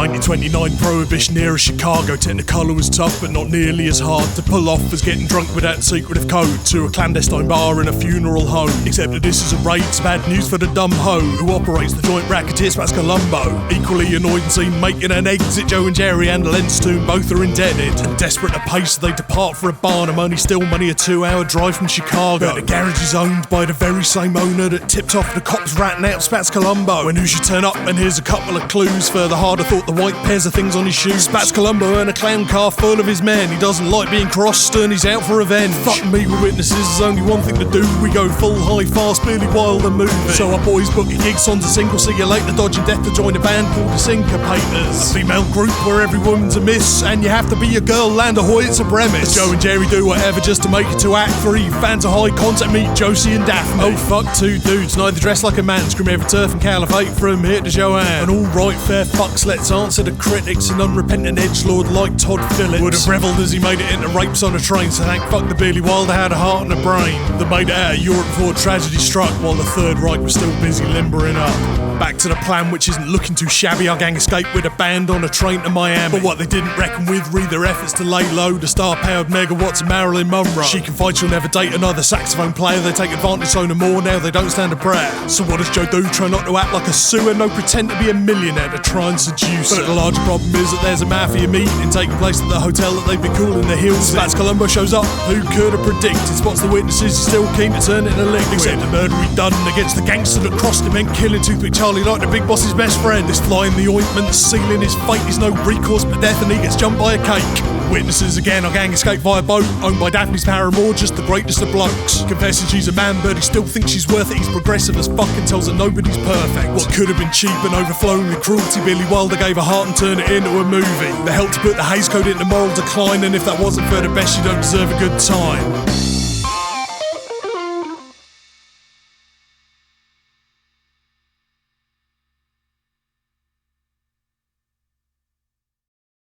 1929 Prohibition era Chicago. Technicolor was tough but not nearly as hard to pull off as getting drunk without the secretive code to a clandestine bar in a funeral home. Except that this is a raid, it's bad news for the dumb hoe who operates the joint racketeer Spats Colombo. Equally annoyed and seen making an exit, Joe and Jerry and Lenstoon both are indebted. And desperate to pay, so they depart for a Barnum, only still money a 2-hour drive from Chicago. But the garage is owned by the very same owner that tipped off the cops ratting out Spats Colombo. When who should turn up, and here's a couple of clues. Further harder thought the white pairs of things on his shoes. Spats Colombo and a clown car full of his men. He doesn't like being crossed and he's out for revenge. Fuck me with witnesses, there's only one thing to do. We go full high fast, Billy Wilder movie. So our boys book a gig, son's a single, see you later, dodging death to join a band called the Syncopators. A female group where every woman's a miss, and you have to be a girl, land ahoy, it's a premise. Joe and Jerry do whatever just to make it to Act 3. Fans of high concept meet Josie and Daphne. Oh fuck, two dudes, neither dressed like a man, scream every turf and caliphate from here to Joanne. And alright, fair fucks, let's answer the critics. An unrepentant edgelord like Todd Phillips would have revelled as he made it into rapes on a train, so thank fuck the Billy Wilder had a heart and a brain that made it out of Europe before tragedy struck, while the Third Reich was still busy limbering up. Back to the plan, which isn't looking too shabby. Our gang escaped with a band on a train to Miami. But what they didn't reckon with, read their efforts to lay low the star-powered megawatts of Marilyn Monroe. She confides she'll never date another saxophone player. They take advantage so no more, now they don't stand a prayer. So what does Joe do? Try not to act like a sewer, no pretend to be a millionaire to try and seduce her. But the larger problem is that there's a mafia meeting taking place at the hotel that they've been cooling the hills. Spats Colombo shows up, who could have predicted? Spots the witnesses, he's still keen to turn it into liquid. Except the murder he done against the gangster that crossed him, meant killing Toothpick Charlie like the big boss's best friend. This fly in the ointment, sealing his fate is no recourse but death, and he gets jumped by a cake. Witnesses again, our gang escaped via boat, owned by Daphne's paramour, just the greatest of blokes. Confessing she's a man, but he still thinks she's worth it. He's progressive as fuck and tells her nobody's perfect. What could have been cheap and overflowing with cruelty, Billy Wilder gave her heart and turned it into a movie that helped to put the Hays Code into moral decline, and if that wasn't for the best, you don't deserve a good time.